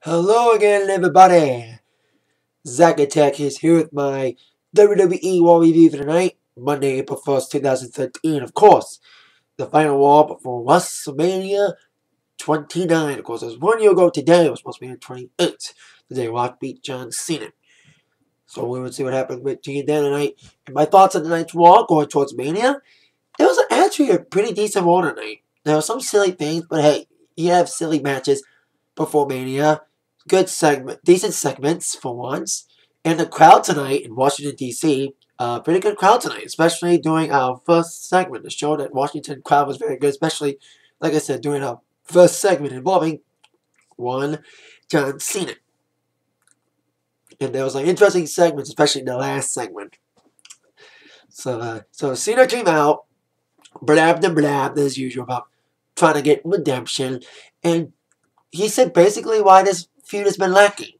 Hello again, everybody. Zack Attack is here with my WWE Raw review for tonight, Monday, April 1st, 2013. Of course, the final Raw before WrestleMania 29. Of course, it was 1 year ago today. It was supposed to be on 28th. The day Rock beat John Cena. So we will see what happens with Team Dan tonight. And my thoughts on tonight's Raw going towards Mania. It was actually a pretty decent Raw tonight. There were some silly things, but hey, you have silly matches before Mania. Good segment, decent segments for once. And the crowd tonight in Washington, D.C., pretty good crowd tonight, especially during our first segment. The show that Washington crowd was very good, especially, like I said, during our first segment involving one John Cena. And there was like interesting segments, especially in the last segment. So Cena came out, blabbed and blabbed as usual about trying to get redemption, and he said basically why this feud has been lacking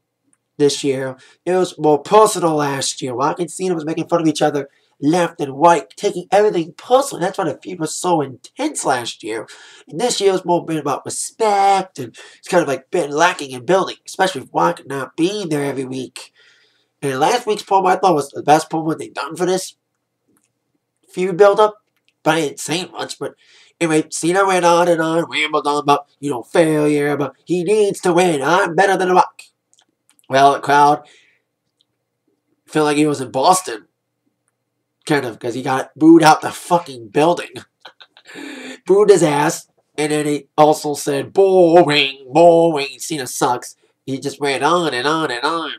this year. It was more personal last year. Rock and Cena was making fun of each other left and right, taking everything personally. That's why the feud was so intense last year. And this year was more been about respect, and it's kind of like been lacking in building, especially with Rock not being there every week. And last week's promo I thought was the best promo they've done for this feud build-up. But I didn't say much, but anyway, Cena went on and on, rambled on about, failure, but he needs to win. I'm better than The Rock. Well, the crowd felt like he was in Boston, kind of, because he got booed out the fucking building. Booed his ass, and then he also said, boring, boring, Cena sucks. He just went on and on and on.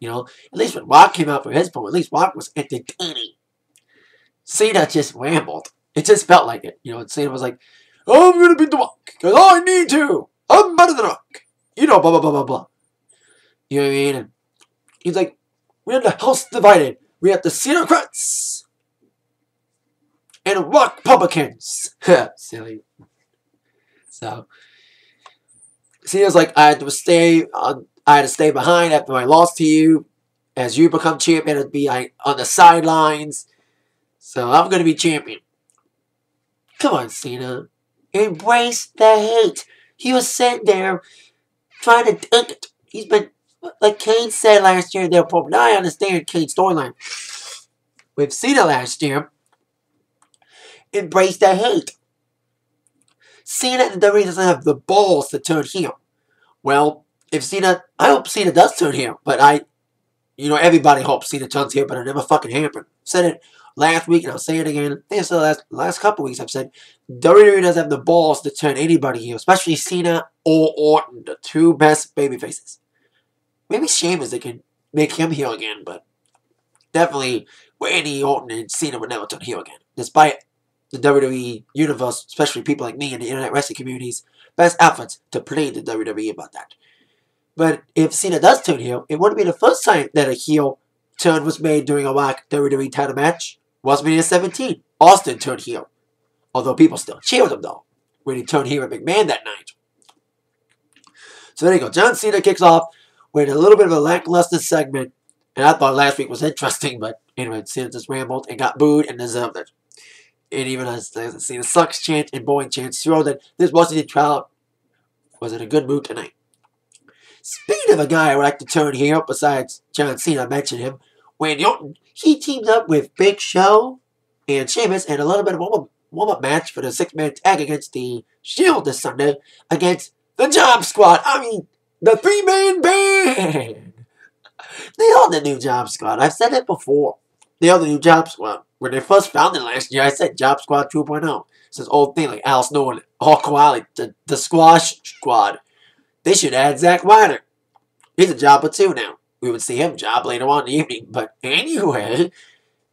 At least when Rock came out for his promo, at least Rock was entertaining. Cena just rambled. It just felt like it. And Cena was like, I'm going to beat The Rock, because I need to. I'm better than The Rock. Blah, blah, blah, blah, blah. You know what I mean? And he's like, we have the house divided. We have the Cenocrats and Rock Republicans. Silly. So, Cena's like, I had to stay behind after I lost to you. As you become champion, it'd be on the sidelines. So I'm going to be champion. Come on, Cena. Embrace the hate. He was sitting there trying to dunk it. He's been, like Kane said last year, they're probably, now I understand Kane's storyline. With Cena last year, embrace the hate. Cena and WWE doesn't have the balls to turn heel. Well, I hope Cena does turn heel, but everybody hopes Cena turns heel, but it never fucking happened. Said it last week, and I'll say it again. I think it's the last couple weeks I've said WWE doesn't have the balls to turn anybody heel, especially Cena or Orton, the two best babyfaces. Maybe Sheamus, they can make him heel again, but definitely Randy Orton and Cena would never turn heel again. Despite the WWE universe, especially people like me in the internet wrestling community's best efforts to play the WWE about that. But if Cena does turn heel, it wouldn't be the first time that a heel turn was made during a Rock WWE title match. WrestleMania 17, Austin turned heel. Although people still cheered him, though, when he turned heel at McMahon that night. So there you go. John Cena kicks off with a little bit of a lackluster segment. And I thought last week was interesting, but anyway, Cena just rambled and got booed and deserved it. And even as Cena sucks chant and boring chants show that this Washington crowd was in a good mood tonight. Speaking of a guy I would like to turn heel, besides John Cena, I mentioned him, Randy Orton, he teamed up with Big Show and Sheamus in a little bit of a warm-up match for the 6-man tag against the Shield this Sunday against the Job Squad. I mean, the 3-man band. They are the new Job Squad. I've said it before. They are the new Job Squad. When they first founded last year, I said Job Squad 2.0. It's this old thing like Alice Nolan, Hawk Wiley, the Squash Squad. They should add Zack Ryder. He's a jobber too now. We would see him job later on in the evening. But anyway,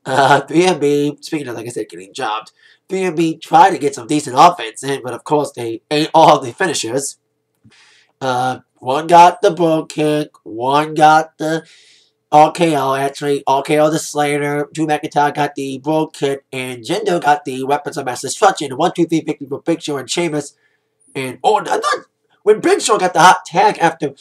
3MB, speaking of, like I said, getting jobbed, 3MB tried to get some decent offense in, but of course they ate all the finishers. One got the brogue kick, one got the RKO, actually. RKO the Slater, Drew McIntyre got the brogue kick, and Jinder got the weapons of mass destruction. 1, 2, 3 victory for Big Show and Sheamus. And Orton, I thought when Big Show got the hot tag after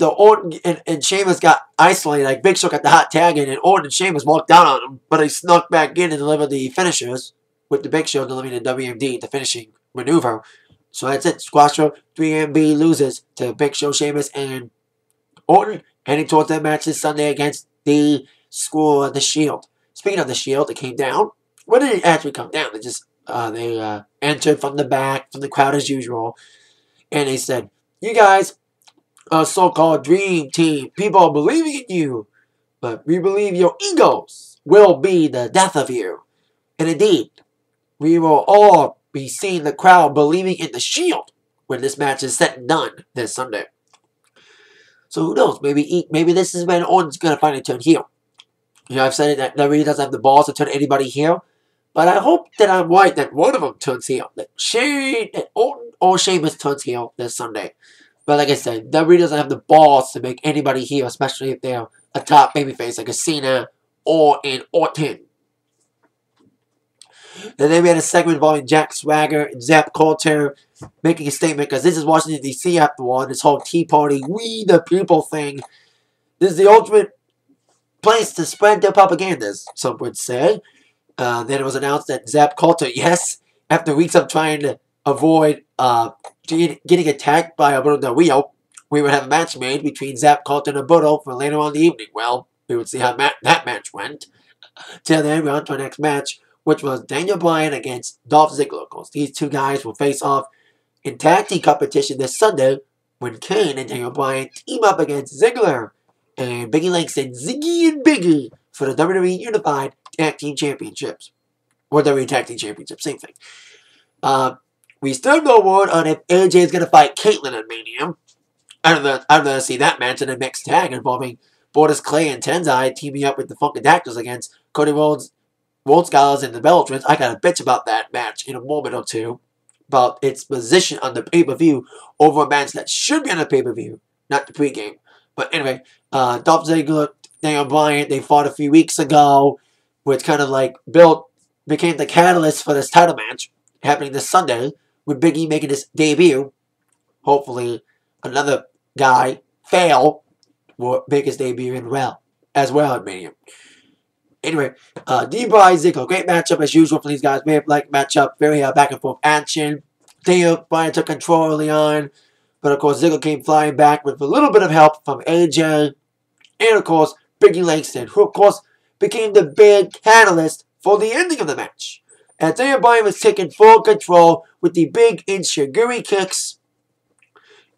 Orton and Sheamus got isolated, like Big Show got the hot tag in, and Orton and Sheamus walked down on him, but they snuck back in and delivered the finishers, with the Big Show delivering the WMD, the finishing maneuver. So that's it. Squasher 3MB loses to Big Show, Sheamus, and Orton, heading towards that match this Sunday against the School of the Shield. Speaking of the Shield, it came down. When did it actually come down? They just entered from the back, from the crowd as usual, and they said, "You guys are so-called dream team. People are believing in you, but we believe your egos will be the death of you." And indeed, we will all be seeing the crowd believing in the Shield when this match is set and done this Sunday. So who knows? Maybe this is when Orton's going to finally turn heel. You know, I've said it that WWE doesn't have the balls to turn anybody heel. But I hope that I'm right that one of them turns heel. That Orton or Sheamus turns heel this Sunday. But like I said, WWE doesn't have the balls to make anybody heel, especially if they're a top babyface like a Cena or an Orton. And then we had a segment involving Jack Swagger and Zap Coulter making a statement, because this is Washington, D.C. after all, this whole Tea Party, we the people thing. This is the ultimate place to spread their propaganda, some would say. Then it was announced that Zap Coulter, yes, after weeks of trying to avoid getting attacked by Alberto Del Rio, we would have a match made between Zap Coulter and Alberto for later on in the evening. Well, we would see how that match went. Till then, we're on to our next match, which was Daniel Bryan against Dolph Ziggler. Of course, these two guys will face off in tag team competition this Sunday when Kane and Daniel Bryan team up against Ziggler and Biggie Langston, Ziggy and Biggie, for the WWE Unified Tag Team Championships. Or WWE Tag Team Championship, same thing. We still have no word on if AJ is going to fight Caitlyn at Mania. I'd rather see that match in a mixed tag involving Borders Clay and Tenzai teaming up with the Funkadactyls against Cody Rhodes, Scholars, and the Bella Twins. I got a bitch about that match in a moment or two, about its position on the pay-per-view over a match that should be on the pay-per-view, not the pregame. But anyway, Dolph Ziggler, Daniel Bryan, they fought a few weeks ago, which kind of like became the catalyst for this title match happening this Sunday, with Big E making his debut. Hopefully, another guy, Fail, will make his debut as well at Mania. Anyway, D-Bry Ziggler, great matchup as usual for these guys. Very like matchup, very back and forth action. Daniel Bryan took control early on, but of course Ziggler came flying back with a little bit of help from AJ, and of course Biggie Langston, who of course became the big catalyst for the ending of the match. And Daniel Bryan was taking full control with the big Inshiguri kicks.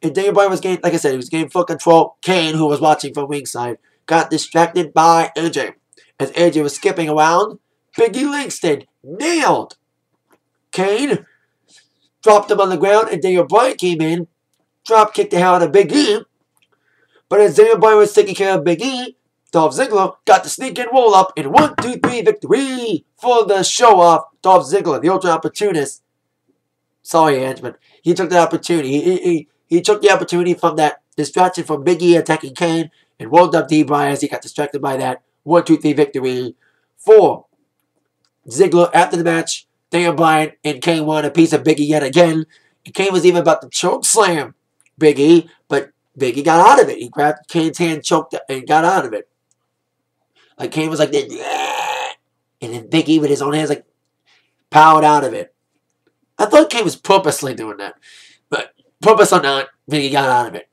And Daniel Bryan was getting, like I said, he was getting full control. Kane, who was watching from ringside, got distracted by AJ. As AJ was skipping around, Biggie Langston nailed Kane, dropped him on the ground, and Daniel Bryan came in, drop kicked the hell out of Big E. But as Daniel Bryan was taking care of Big E, Dolph Ziggler got the sneak and roll up in 1-2-3 victory for the show off. Dolph Ziggler, the ultimate opportunist. Sorry, Ange, but he took the opportunity. He took the opportunity from that distraction from Big E attacking Kane and rolled up D-Bryan as he got distracted by that 1-2-3 victory for Ziggler. After the match, Daniel Bryan and Kane won a piece of Big E yet again. And Kane was even about to choke slam Big E, but Big E got out of it. He grabbed Kane's hand, choked it, and got out of it. Like Kane was like this, and then Big E with his own hands like powered out of it. I thought Kane was purposely doing that, but purpose or not, Big E got out of it.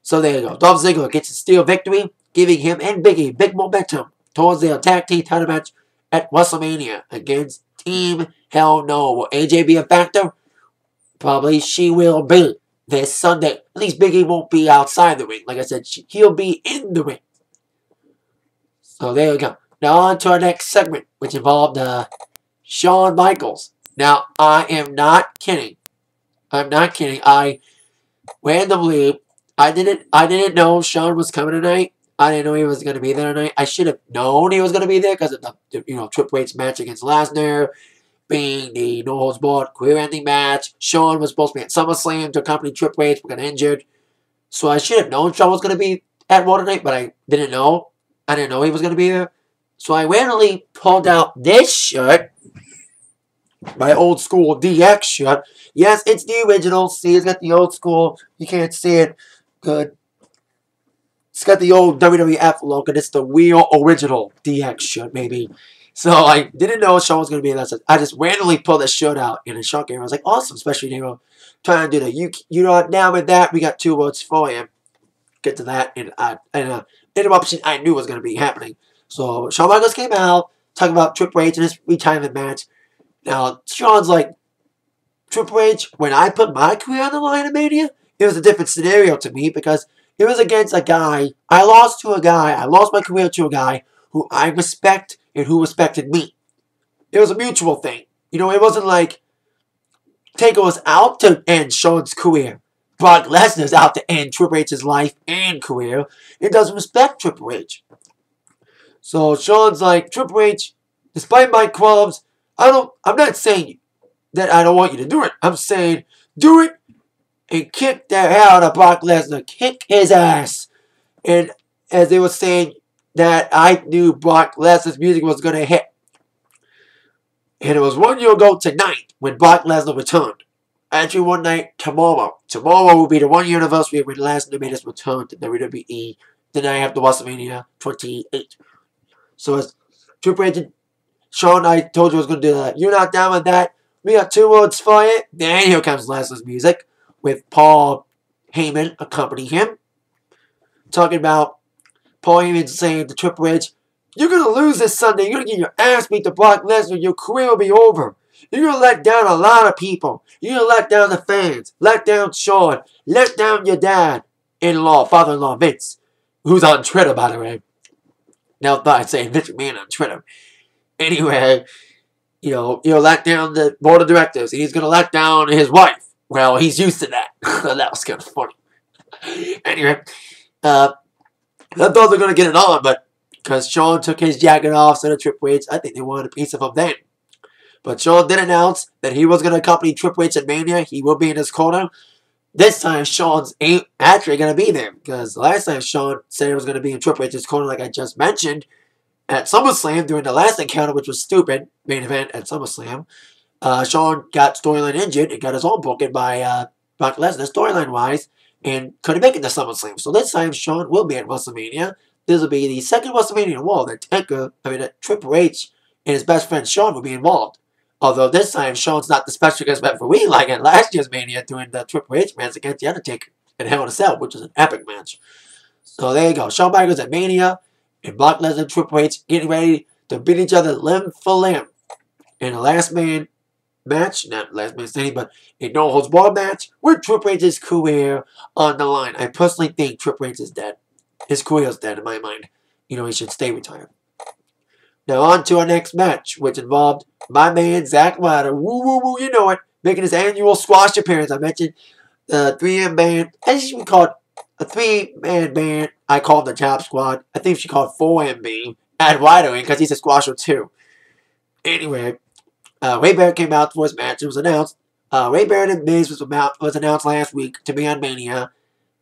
So there you go. Dolph Ziggler gets a steal victory, giving him and Big E big momentum towards their tag team title match at WrestleMania against Team Hell No. Will AJ be a factor? Probably she will be this Sunday. At least Big E won't be outside the ring. Like I said, he'll be in the ring. So there we go. Now on to our next segment, which involved Shawn Michaels. Now, I am not kidding. I'm not kidding. I randomly, I didn't know Shawn was coming tonight. I didn't know he was going to be there tonight. I should have known he was going to be there because of the Triple H's match against Lesnar being the no holds barred career-ending match. Shawn was supposed to be at SummerSlam to accompany Triple H, but got injured. So I should have known Shawn was going to be at Raw tonight, but I didn't know. I didn't know he was going to be there. So I randomly pulled out this shirt, my old school DX shirt. Yes, it's the original. See, it's got the old school. You can't see it good. It's got the old WWF logo, and it's the real original DX shirt, maybe. So I didn't know Sean was going to be in that. I just randomly pulled this shirt out, and then Sean came. I was like, awesome, especially they were trying to do the you know now with that we got 2 votes for him. Get to that, and interruption I knew was going to be happening. So Shawn Michaels came out talking about Triple H and his retirement match. Now Shawn's like, Triple H, when I put my career on the line in Mania, it was a different scenario to me because it was against a guy. I lost to a guy. I lost my career to a guy who I respect and who respected me. It was a mutual thing. You know, it wasn't like Taker was out to end Shawn's career. Brock Lesnar's out to end Triple H's life and career. It doesn't respect Triple H. So Shawn's like, Triple H, despite my qualms, I'm not saying that I don't want you to do it. I'm saying do it and kick the hell out of Brock Lesnar. Kick his ass. And as they were saying that I knew Brock Lesnar's music was going to hit. And it was 1 year ago tonight when Brock Lesnar returned. Actually, one night tomorrow. Tomorrow will be the 1 year anniversary when Lesnar made his return to WWE the night after WrestleMania 28. So as Triple H and Shawn, I told you I was going to do that. You're not down with that? We got 2 words for it. Then here comes Lesnar's music with Paul Heyman accompanying him. Talking about Paul Heyman saying to Triple H, you're going to lose this Sunday. You're going to get your ass beat to Brock Lesnar. Your career will be over. You're going to let down a lot of people. You're going to let down the fans. Let down Shawn. Let down your dad-in-law, father-in-law Vince, who's on Twitter, by the way. Now I thought I'd say Vince McMahon on Twitter. Anyway, you'll let down the board of directors, and he's going to let down his wife. Well, he's used to that. That was kind of funny. Anyway, I thought they were going to get it on, but because Shawn took his jacket off, so did Triple H, I think they wanted a piece of him then. But Shawn did announce that he was going to accompany Triple H at Mania. He will be in his corner. This time, Shawn's ain't actually going to be there. Because last time, Shawn said he was going to be in Triple H's corner, like I just mentioned, at SummerSlam during the last encounter, which was stupid, main event at SummerSlam. Shawn got storyline injured and got his own broken by Brock Lesnar, storyline-wise, and couldn't make it to SummerSlam. So this time, Shawn will be at WrestleMania. This will be the second WrestleMania in a row that Triple H and his best friend Shawn will be involved. Although this time, Shawn's not the special guest referee like at last year's Mania during the Triple H match against The Undertaker in Hell in a Cell, which is an epic match. So there you go. Shawn Michaels at Mania and Brock Lesnar and Triple H getting ready to beat each other limb for limb in a last man match, not last man standing, but a no holds barred match with Triple H's career on the line. I personally think Triple H is dead. His career is dead in my mind. He should stay retired. Now on to our next match, which involved my man Zack Ryder, woo, you know it, making his annual squash appearance. I mentioned the 3-man band. I think we call it a 3-man band. I call it the Job Squad. I think she called 4MB. Add Ryder in because he's a squasher too. Anyway, Ray Barrett came out for his match. It was announced. Ray Barrett and Miz was announced last week to be on Mania.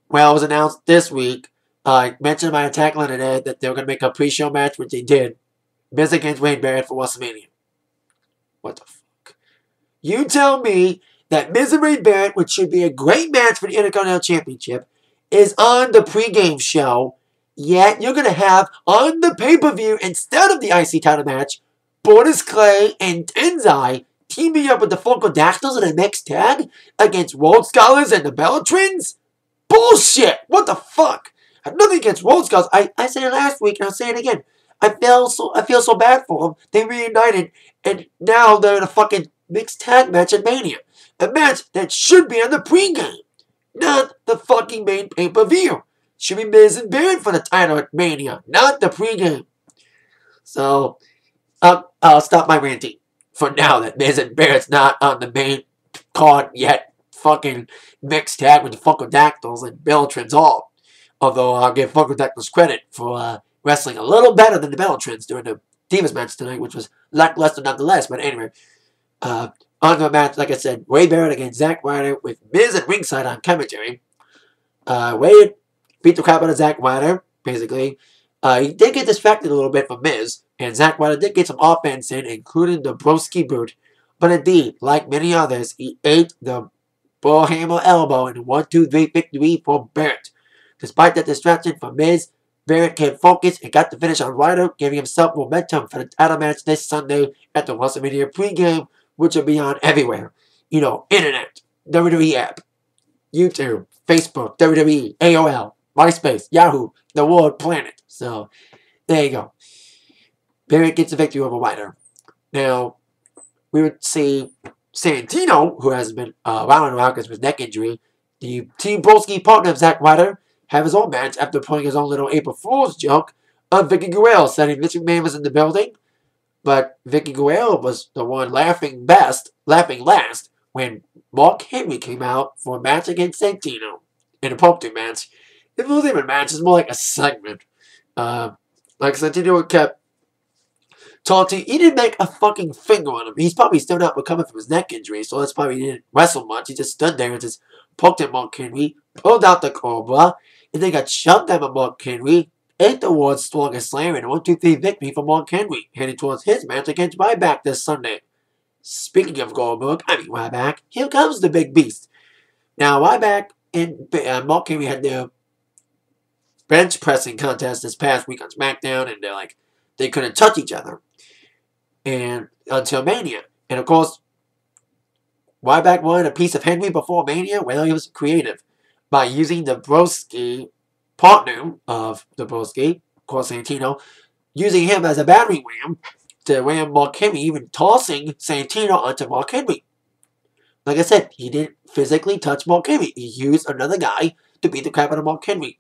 Well, it was announced this week. I mentioned in my attack line today that they were going to make a pre-show match, which they did. Miz against Wade Barrett for WrestleMania. What the fuck? You tell me that Miz and Wade Barrett, which should be a great match for the Intercontinental Championship, is on the pregame show, yet you're going to have on the pay-per-view, instead of the IC title match, Borders Clay and Tenzai teaming up with the Funkadactyls in a mixed tag against World Scholars and the Bella Twins? Bullshit! What the fuck? I have nothing against World Scholars. I said it last week and I'll say it again. I feel so bad for them. They reunited and now they're in a fucking mixed tag match at Mania. A match that should be on the pregame, not the fucking main pay-per-view. Should be Miz and Barrett for the title at Mania, not the pregame. So, I'll stop my ranting for now that Miz and Barrett's not on the main card yet. Fucking mixed tag with the Funkadactyls and Bellatrins all. Although I'll give Funkadactyls credit for wrestling a little better than the Bellatrins during the Divas match tonight, which was lackluster nonetheless. But anyway, on to the match, like I said, Wade Barrett against Zack Ryder with Miz at ringside on commentary. Wade beat the crap out of Zack Ryder, basically. He did get distracted a little bit from Miz, and Zack Ryder did get some offense in, including the broski boot. But indeed, like many others, he ate the bullhammer elbow in a 1-2-3 victory for Barrett. Despite that distraction from Miz, Barrett came focused and got the finish on Ryder, giving himself momentum for the title match this Sunday at the WrestleMania pregame, which will be on everywhere. Internet, WWE app, YouTube, Facebook, WWE, AOL, MySpace, Yahoo, the world planet. So, there you go. Barrett gets a victory over Ryder. Now, we would see Santino, who has been around because of his neck injury, the Team Broski partner of Zack Ryder, have his own match after putting his own little April Fool's joke on Vicky Guerrero, saying Vince McMahon was in the building, but Vicky Guerrero was the one laughing last, when Mark Henry came out for a match against Santino in a pumpkin match. It wasn't even a match, it's more like a segment. Like Santino kept talking. He didn't make a fucking finger on him. He's probably still not recovering from his neck injury, so that's probably he didn't wrestle much. He just stood there and just poked at Mark Henry, pulled out the Cobra, and then got shoved down by Mark Henry, ate the world's strongest slam, and a 1-2-3 victory for Mark Henry, heading towards his match against Ryback this Sunday. Speaking of Ryback, here comes the big beast. Now, Ryback and Mark Henry had their bench pressing contest this past week on SmackDown, and they couldn't touch each other. And until Mania. And of course, Ryback wanted a piece of Henry before Mania. Well, he was creative by using the Broski partner of the Broski, of course Santino, using him as a battering ram to ram Mark Henry, even tossing Santino onto Mark Henry. Like I said, he didn't physically touch Mark Henry. He used another guy to beat the crap out of Mark Henry.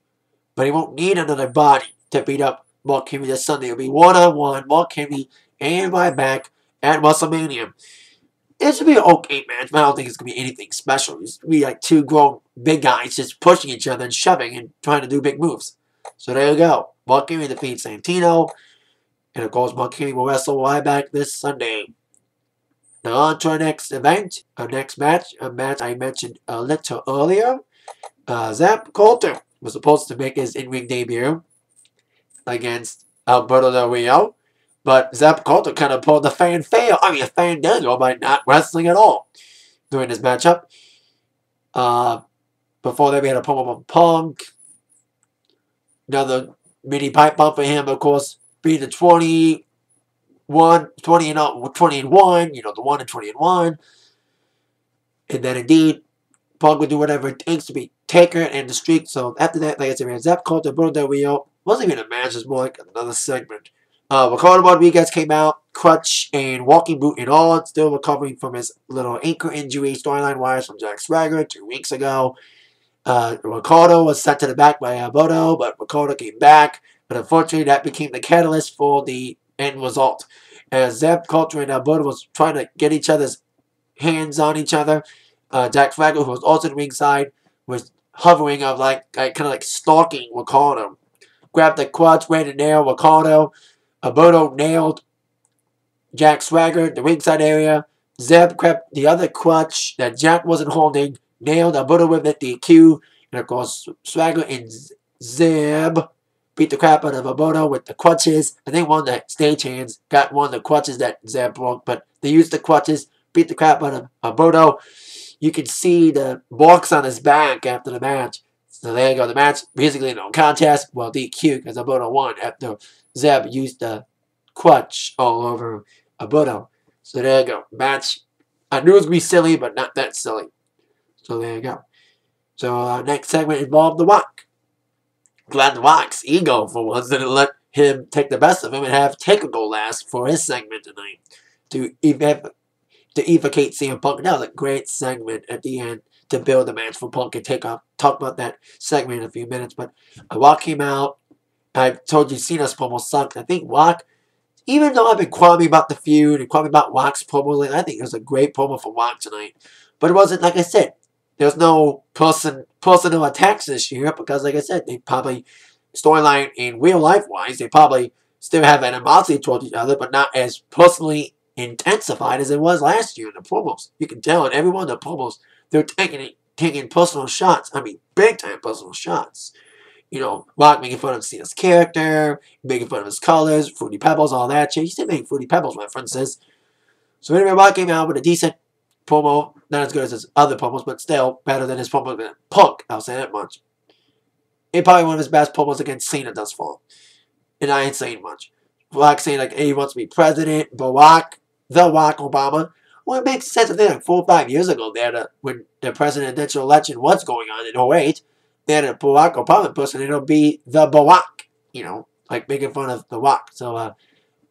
But he won't need another body to beat up Mark Henry this Sunday. It'll be one-on-one, Mark Henry and Ryback at WrestleMania. It should be an okay match, but I don't think it's going to be anything special. It's going to be like two grown big guys just pushing each other and shoving and trying to do big moves. So there you go. Mark Henry defeats Santino. And of course, Mark Henry will wrestle Ryback this Sunday. Now on to our next event, our next match, a match I mentioned a little earlier. Zap Coulter was supposed to make his in-ring debut against Alberto Del Rio. But Zap Coulter kind of pulled the fandango by not wrestling at all during this matchup. Before that, we had a promo from Punk. Another mini pipe bomb for him, of course, being the 20 and 1, the 1 and 20 and 1. And then indeed, Punk would do whatever it takes to be Taker and the streak. So after that, like I said, we had Zap Coulter, Alberto Del Rio. Wasn't even a match, it was more like another segment. Ricardo Rodriguez came out, crutch and walking boot and all, still recovering from his little ankle injury storyline-wise from Jack Swagger 2 weeks ago. Ricardo was sent to the back by Alberto, but Ricardo came back. But unfortunately, that became the catalyst for the end result. As Zap Coulter and Alberto was trying to get each other's hands on each other, Jack Swagger, who was also at the ringside, was hovering kind of like stalking Ricardo. Grabbed the crutch, ran to nail Ricardo. Alberto nailed Jack Swagger in the ringside area. Zeb grabbed the other crutch that Jack wasn't holding, nailed Alberto with it, DQ. And of course, Swagger and Zeb beat the crap out of Alberto with the crutches. And they won the stagehands, got one of the crutches that Zeb broke, but they used the crutches, beat the crap out of Alberto. You can see the marks on his back after the match. So there you go. The match, basically no contest. Well, DQ because Alberto won after Zeb used the crutch all over Alberto. So there you go. Match. I knew it was going to be silly, but not that silly. So there you go. So our next segment involved The Rock. Glad The Rock's ego, for once, didn't let him take the best of him and have Taker go last for his segment tonight. To evocate CM Punk. That was a great segment at the end to build the match for Punk and take off. Talk about that segment in a few minutes. But Rock came out. I told you Cena's promo sucked. I think Rock, even though I've been qualming about the feud and qualming about Rock's promo, I think it was a great promo for Rock tonight. But it wasn't, like I said, there's no personal attacks this year because, like I said, they probably, storyline and real life-wise, they probably still have animosity towards each other, but not as personally intensified as it was last year in the promos. You can tell in every one of the promos, they're taking personal shots. I mean, big-time personal shots. Rock making fun of Cena's character, making fun of his colors, Fruity Pebbles, all that shit. He's still making Fruity Pebbles references. So anyway, Rock came out with a decent promo. Not as good as his other promos, but still better than his promo with Punk. I'll say that much. He probably one of his best promos against Cena thus far. And I ain't saying much. Rock saying like, hey, he wants to be president, Barack Obama. Well, it makes sense. I think like 4 or 5 years ago there, when the presidential election was going on in '08, they had a Barack Obama person, and it'll be the Barack, you know, like making fun of the Rock. So,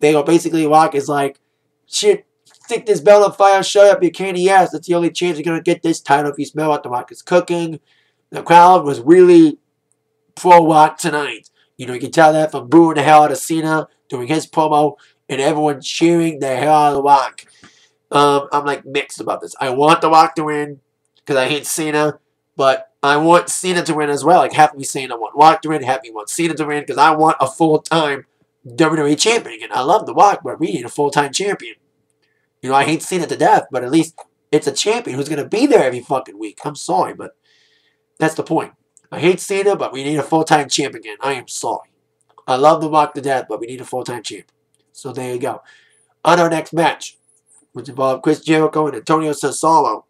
they go, basically, Rock is like, shit, stick this belt on fire, shut up your candy ass. That's the only chance you're going to get this title if you smell what the Rock is cooking. The crowd was really pro-Rock tonight. You know, you can tell that from booing the hell out of Cena during his promo and everyone cheering the hell out of the Rock. I'm like mixed about this. I want the Rock to win because I hate Cena, but I want Cena to win as well. Like half of me saying I want Rock to win, half of me want Cena to win because I want a full-time WWE champion again. I love the Rock, but we need a full-time champion. You know, I hate Cena to death, but at least it's a champion who's going to be there every fucking week. I'm sorry, but that's the point. I hate Cena, but we need a full-time champ again. I am sorry. I love the Rock to death, but we need a full-time champ. So there you go. On our next match, which involved Chris Jericho and Antonio Cesaro.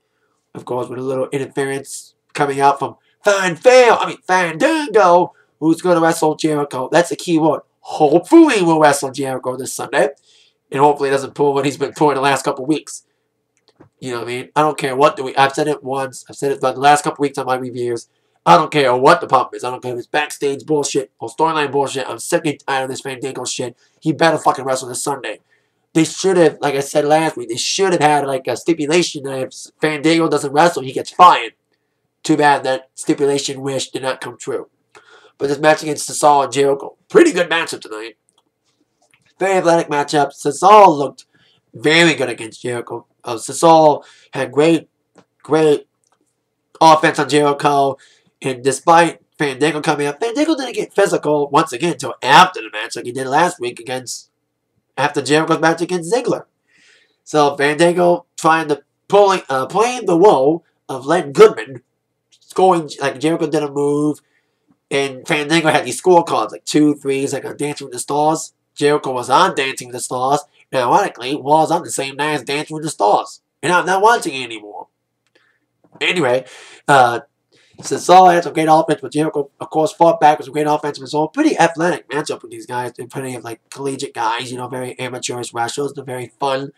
Of course, with a little interference coming out from Fandango, who's going to wrestle Jericho. That's the key word. Hopefully we'll wrestle Jericho this Sunday. And hopefully he doesn't pull what he's been pulling the last couple weeks. You know what I mean? I don't care what I've said it once. I've said it for the last couple weeks on my reviews. I don't care what the problem is. I don't care if it's backstage bullshit or storyline bullshit. I'm sick and tired of this Fandango shit. He better fucking wrestle this Sunday. They should have, like I said last week, they should have had like a stipulation that if Fandango doesn't wrestle, he gets fired. Too bad that stipulation wish did not come true. But this match against Cesaro and Jericho, pretty good matchup tonight. Very athletic matchup. Cesaro looked very good against Jericho. Cesaro had great offense on Jericho. And despite Fandango coming up, Fandango didn't get physical once again until after the match, like he did last week after Jericho's match against Ziggler. So Fandango trying to playing the role of Len Goodman, scoring like Jericho did a move, and Fandango had these scorecards like 2, 3s, like on Dancing with the Stars. Jericho was on Dancing with the Stars, and ironically was on the same night as Dancing with the Stars, and I'm not watching it anymore. Anyway, Cesaro had some great offense, but Jericho, of course, fought back with some great offense. It was all pretty athletic matchup with these guys. And plenty of like collegiate guys, you know, very amateurish wrestlers. They're very fun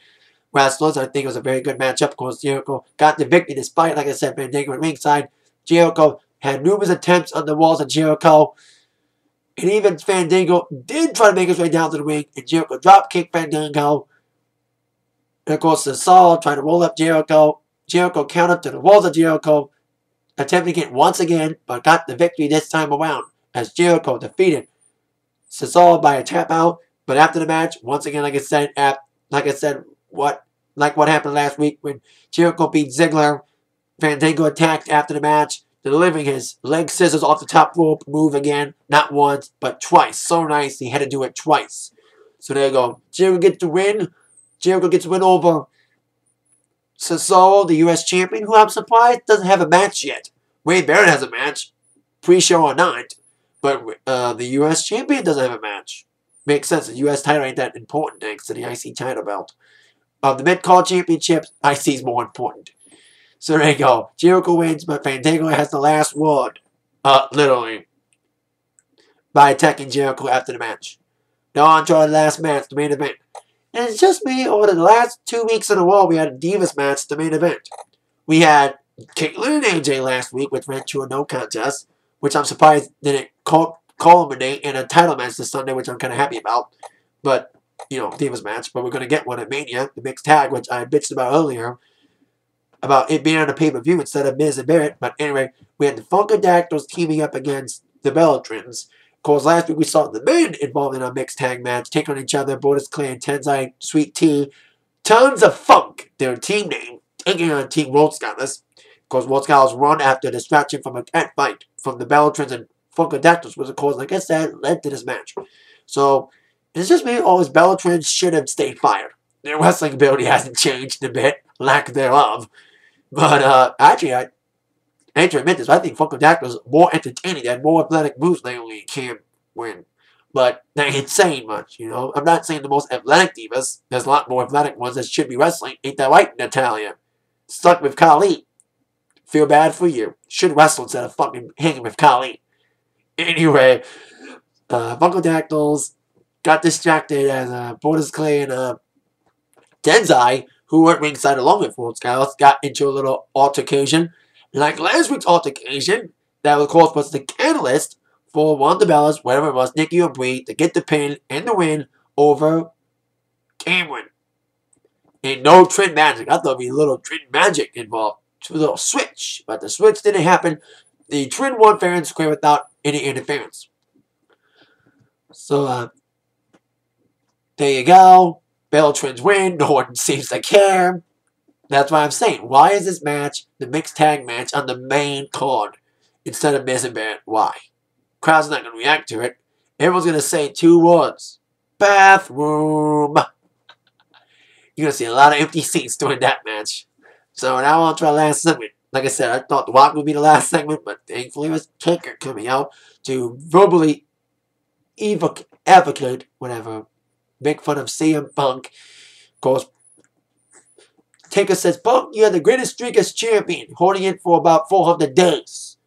wrestlers. I think it was a very good matchup. Of course, Jericho got the victory despite, like I said, Fandango at ringside. Jericho had numerous attempts on the walls of Jericho. And even Fandango did try to make his way down to the ring. And Jericho drop kicked Fandango. And of course, Cesaro tried to roll up Jericho. Jericho countered to the walls of Jericho, attempting it once again, but got the victory this time around as Jericho defeated Cesaro by a tap out. But after the match, once again, like I said, what happened last week when Jericho beat Ziggler, Fandango attacked after the match, delivering his leg scissors off the top rope move again, not once but twice. So nice, he had to do it twice. So there you go. Jericho gets the win. Jericho gets the win over Cesaro, the U.S. champion, who I'm surprised doesn't have a match yet. Wade Barrett has a match, pre-show or not, but the U.S. champion doesn't have a match. Makes sense. The U.S. title ain't that important thanks to the IC title belt. The Mid-Card Championship, IC is more important. So there you go. Jericho wins, but Fandango has the last word, literally, by attacking Jericho after the match. Now on to our last match, the main event. And it's just me, over the last 2 weeks in a row, we had a Divas match, the main event. We had Caitlyn and AJ last week, which went to a no contest, which I'm surprised didn't culminate in a title match this Sunday, which I'm kind of happy about. But, you know, Divas match. But we're going to get one at Mania, the mixed tag, which I bitched about earlier, about it being on a pay-per-view instead of Miz and Barrett. But anyway, we had the Funkadactyls teaming up against the Bellatrons. Of course, last week we saw the men involved in a mixed tag match, taking on each other, Brodus Clay and Tenzai Sweet Tea. Tons of Funk, their team name, taking on Team World Scholars. Of course, World Scholars run after a distraction from a cat fight from the Bellatrons and Funkadactyls, which of course, like I said, led to this match. So, it's just me, always Bellatrons should have stayed fired. Their wrestling ability hasn't changed a bit, lack thereof. But, actually, I hate to admit this, I think Funkadactyls are more entertaining. They had more athletic moves than only can win. But they ain't saying much, you know. I'm not saying the most athletic divas. There's a lot more athletic ones that should be wrestling. Ain't that right, Natalia? Stuck with Khali. Feel bad for you. Should wrestle instead of fucking hanging with Khali. Anyway, Funkadactyls got distracted as Borders Clay and Denzai, who weren't ringside along with World Scouts, got into a little altercation. Like last week's altercation, that of course was the catalyst for one of the Bellas, whatever it was, Nikki or Brie, to get the pin and the win over Cameron. And no Trin Magic. I thought there'd be a little Trin Magic involved. A little switch. But the switch didn't happen. The Trin won fair and square without any interference. So, there you go. Bella Twins win. No one seems to care. That's why I'm saying, why is this match, the mixed tag match, on the main card instead of Miz and Barrett? Why? Crowd's not going to react to it. Everyone's going to say 2 words. Bathroom. You're going to see a lot of empty seats during that match. So now on to our last segment. Like I said, I thought The Rock would be the last segment, but thankfully it was Taker coming out to verbally advocate, whatever, make fun of CM Punk. Of course, Taker says, Punk, you had the greatest streak as champion, holding it for about 400 days.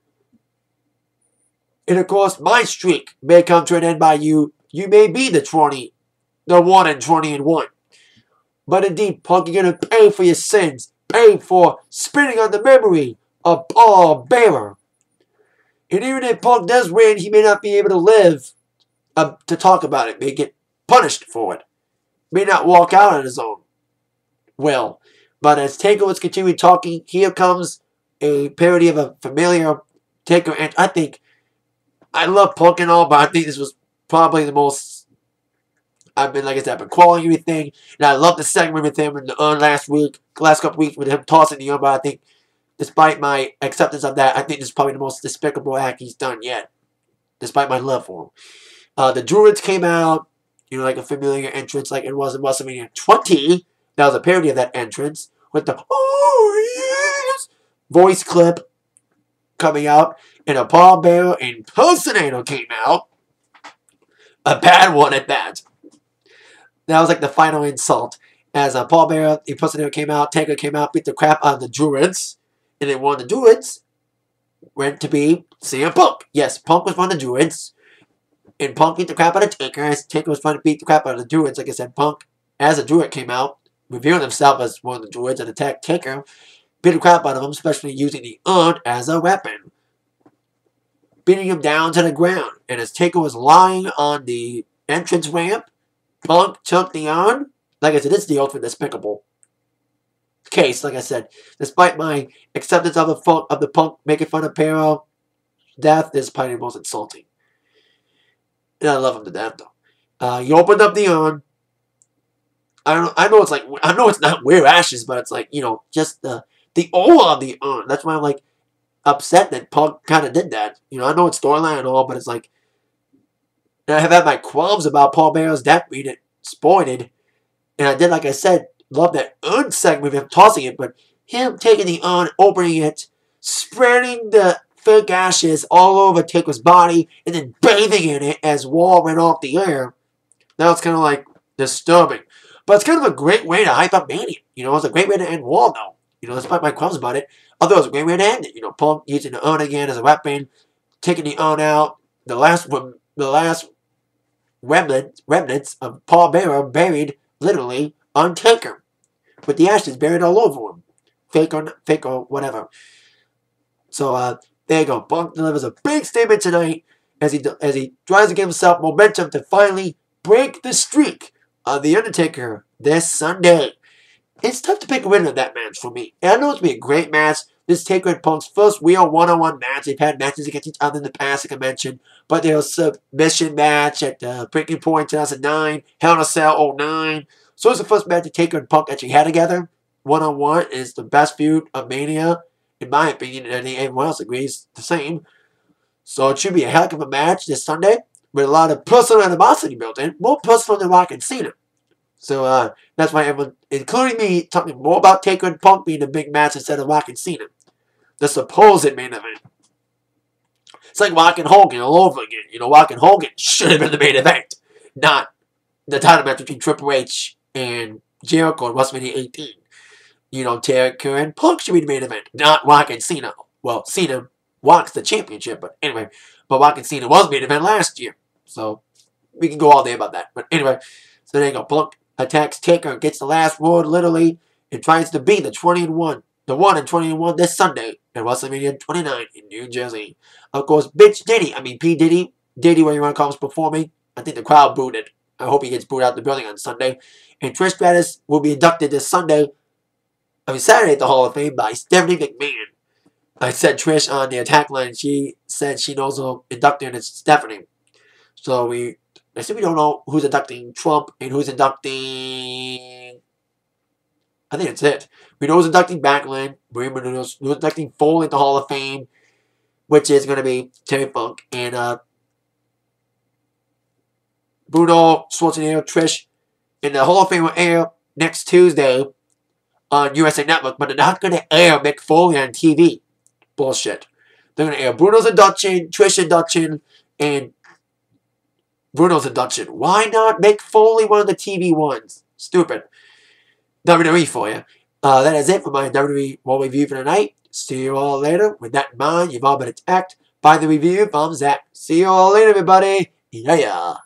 And of course, my streak may come to an end by you. You may be the 1 and 20-1. But indeed, Punk, you're going to pay for your sins. Pay for spinning on the memory of Paul Bearer. And even if Punk does win, he may not be able to live to talk about it. May get punished for it. May not walk out on his own. Well, but as Taker was continuing talking, here comes a parody of a familiar Taker. And I think, I love Punk and all, but I think this was probably the most, like I said, I've been calling everything. And I love the segment with him in the last couple weeks with him tossing the urn. But I think, despite my acceptance of that, I think this is probably the most despicable act he's done yet. Despite my love for him. The Druids came out, like a familiar entrance like it was in WrestleMania 20. That was a parody of that entrance. With the, oh yes, voice clip coming out. And a Paul Bearer impersonator came out. A bad one at that. That was like the final insult. As Paul Bearer, the impersonator came out, Taker came out, beat the crap out of the Druids. And then one of the Druids went to be CM Punk. Yes, Punk was one of the Druids. And Punk beat the crap out of Taker. As Taker was trying to beat the crap out of the Druids. Like I said, Punk, as a Druid, came out, revealed himself as one of the Druids and attacked Taker. Beat the crap out of him, especially using the urn as a weapon. Beating him down to the ground. And as Taker was lying on the entrance ramp, Punk took the urn. Like I said, this is the ultimate despicable case. Like I said, despite my acceptance of the Punk making fun of Pero, death is probably the most insulting. And I love him to death, though. He opened up the urn. I know it's not weird ashes, but it's like, just the aura of the urn. That's why I'm like upset that Punk kind of did that. I know it's storyline and all, but it's like, and I have had my qualms about Paul Bearer's death being spoiled. And I did, like I said, love that urn segment of him tossing it, but him taking the urn, opening it, spreading the fake ashes all over Taker's body, and then bathing in it as Wall went off the air. That was kind of like disturbing. But it's kind of a great way to hype up Mania. It's a great way to end Wall, though. Despite my qualms about it, I thought it was a great way to end it. Punk using the urn again as a weapon, taking the urn out. The last remnants of Paul Bearer buried, literally, on Taker. With the ashes buried all over him. Fake or whatever. So, there you go. Punk delivers a big statement tonight as he tries to give himself momentum to finally break the streak of The Undertaker this Sunday. It's tough to pick a winner of that match for me. And I know it's going to be a great match. This is Taker and Punk's first real one-on-one match. They've had matches against each other in the past, like I mentioned. But there was a submission match at Breaking Point 2009, Hell in a Cell 09. So it's the first match that Taker and Punk actually had together. One-on-one is the best feud of Mania, in my opinion, and everyone else agrees the same. So it should be a heck of a match this Sunday with a lot of personal animosity built in. More personal than Rock and Cena. So that's why everyone, including me, talking more about Taker and Punk being a big match instead of Rock and Cena. The supposed main event. It's like Rock and Hogan all over again. Rock and Hogan should have been the main event. Not the title match between Triple H and Jericho in WrestleMania 18. Taker and Punk should be the main event. Not Rock and Cena. Well, Cena wants the championship. But anyway, but Rock and Cena was main event last year. So we can go all day about that. But anyway, so there you go. Punk attacks Taker, gets the last word literally, and tries to beat the 20-1. The 1-20-1 this Sunday at WrestleMania 29 in New Jersey. Of course, P. Diddy, where you want to call him, performing. I think the crowd booed it. I hope he gets booed out the building on Sunday. And Trish Stratus will be inducted this Saturday at the Hall of Fame by Stephanie McMahon. I said Trish on the attack line. She said she knows who inducting is Stephanie. So I said we don't know who's inducting Trump and who's inducting. I think that's it. We know who's inducting Backlund. We know who's inducting Foley at the Hall of Fame, which is going to be Terry Funk and Bruno Schwarzenegger, Trish. And the Hall of Fame will air next Tuesday on USA Network, but they're not going to air Mick Foley on TV. Bullshit. They're going to air Bruno's induction, Trish induction, and Bruno's induction. Why not make Foley one of the TV ones? Stupid. WWE for you. That is it for my WWE Raw review for tonight. See you all later. With that in mind, you've all been attacked by the review from Zach. See you all later, everybody. Yeah.